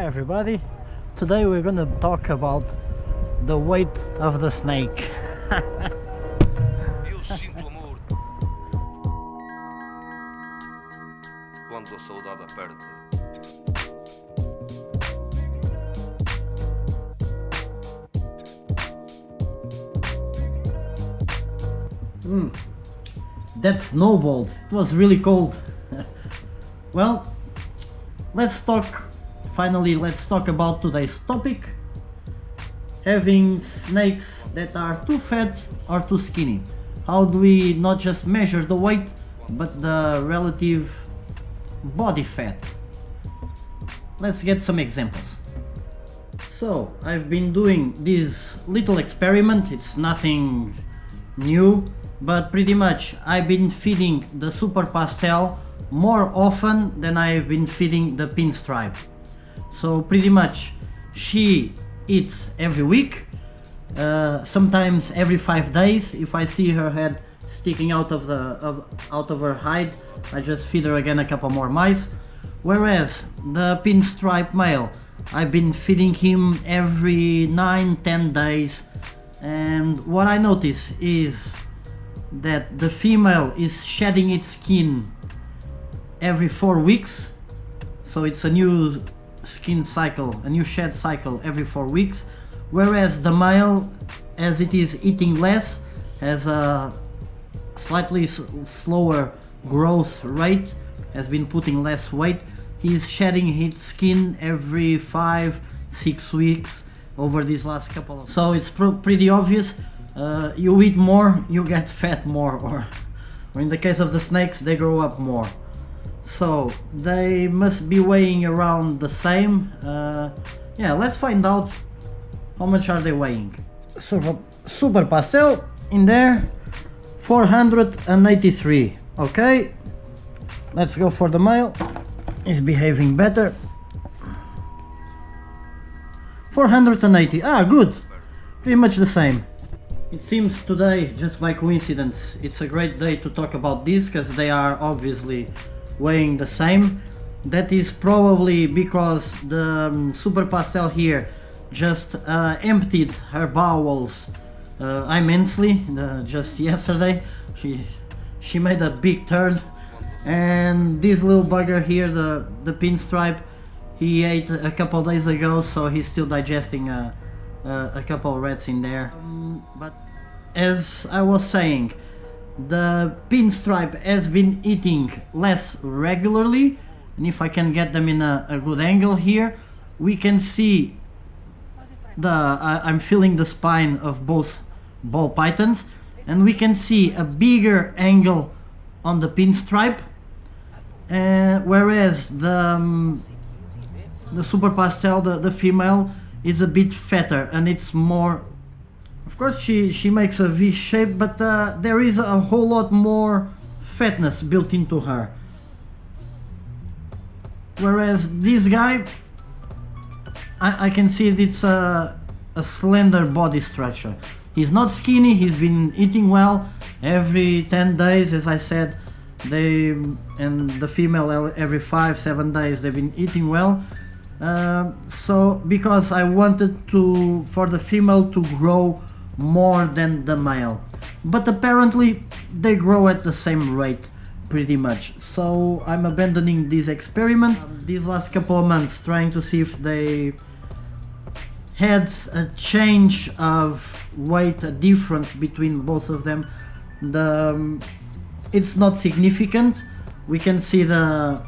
Hi everybody, today we're gonna talk about the weight of the snake. Eu sinto amor quando a saudade aperta. That snowballed, it was really cold. Well, let's talk about today's topic: having snakes that are too fat or too skinny. How do we not just measure the weight but the relative body fat? Let's get some examples. So I've been doing this little experiment, it's nothing new, but pretty much I've been feeding the Super Pastel more often than I've been feeding the Pinstripe. So pretty much she eats every week, sometimes every 5 days. If I see her head sticking out of her hide, I just feed her again a couple more mice. Whereas the Pinstripe male, I've been feeding him every 9-10 days, and what I notice is that the female is shedding its skin every 4 weeks, so it's a new skin cycle, a new shed cycle every 4 weeks, whereas the male, as it is eating less, has a slightly slower growth rate, has been putting less weight. He's shedding his skin every 5-6 weeks over these last couple of... So it's pretty obvious, you eat more, you get fat more, or in the case of the snakes, they grow up more. So they must be weighing around the same. Yeah, let's find out how much are they weighing. Super Pastel in there, 483. Okay, let's go for the male. He's behaving better. 480. Ah, good. Pretty much the same. It seems today, just by coincidence, it's a great day to talk about this, because they are obviously weighing the same. That is probably because the Super Pastel here just emptied her bowels immensely just yesterday. She made a big turn, and this little bugger here, the Pinstripe, he ate a couple days ago, so he's still digesting a couple rats in there. But as I was saying, the Pinstripe has been eating less regularly, and if I can get them in a good angle here, we can see I'm feeling the spine of both ball pythons, and we can see a bigger angle on the Pinstripe, whereas the Super Pastel, the female, is a bit fatter, and it's more... Of course she makes a V shape, but there is a whole lot more fatness built into her. Whereas this guy, I can see it's a slender body structure. He's not skinny, he's been eating well. Every 10 days, as I said, and the female every 5-7 days they've been eating well. So because I wanted for the female to grow more than the male, but apparently they grow at the same rate pretty much. So I'm abandoning this experiment these last couple of months, trying to see if they had a change of weight, a difference between both of them. It's not significant. We can see a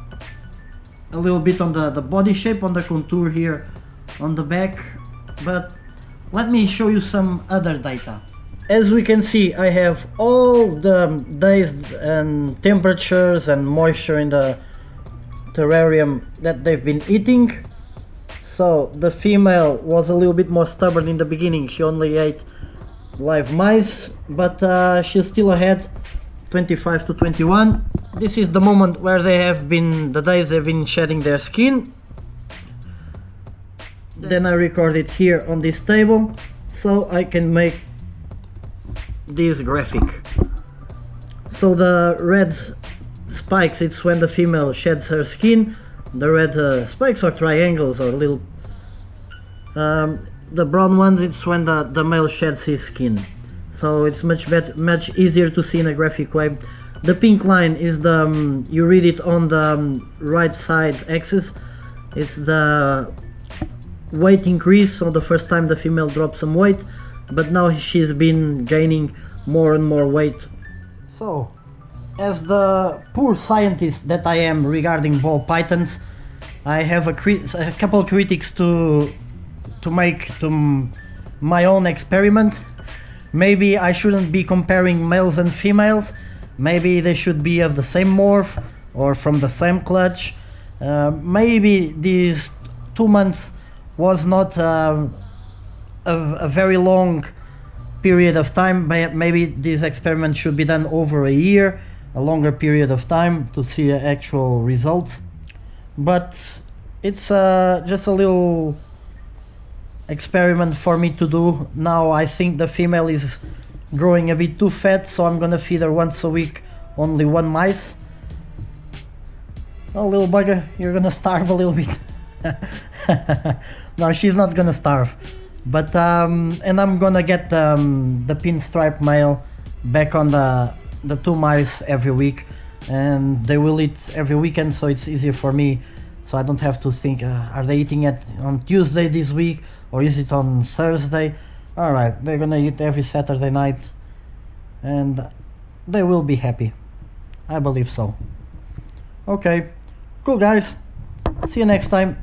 little bit on the body shape, on the contour here on the back, but let me show you some other data. As we can see, I have all the days and temperatures and moisture in the terrarium that they've been eating. So the female was a little bit more stubborn in the beginning. She only ate live mice, but she's still ahead, 25 to 21. This is the moment where the days they've been shedding their skin. Then I record it here on this table, so I can make this graphic. So the red spikes, it's when the female sheds her skin. The red spikes or triangles or little... the brown ones, it's when the male sheds his skin. So it's much easier to see in a graphic way. The pink line is the... you read it on the right side axis. It's the weight increase, so the first time the female dropped some weight, but now she's been gaining more and more weight. So, as the poor scientist that I am regarding ball pythons, I have a couple critics to make to my own experiment. Maybe I shouldn't be comparing males and females. Maybe they should be of the same morph or from the same clutch. Maybe these 2 months was not a very long period of time. Maybe this experiment should be done over a year, a longer period of time to see actual results. But it's just a little experiment for me to do. Now I think the female is growing a bit too fat, so I'm gonna feed her once a week only 1 mice. Oh, little bugger, you're gonna starve a little bit. No, she's not gonna starve. But and I'm gonna get the pinstripe male back on the 2 mice every week, and they will eat every weekend, so it's easier for me, so I don't have to think, are they eating it on Tuesday this week or is it on Thursday? Alright, they're gonna eat every Saturday night and they will be happy. I believe so. Okay, cool guys, see you next time.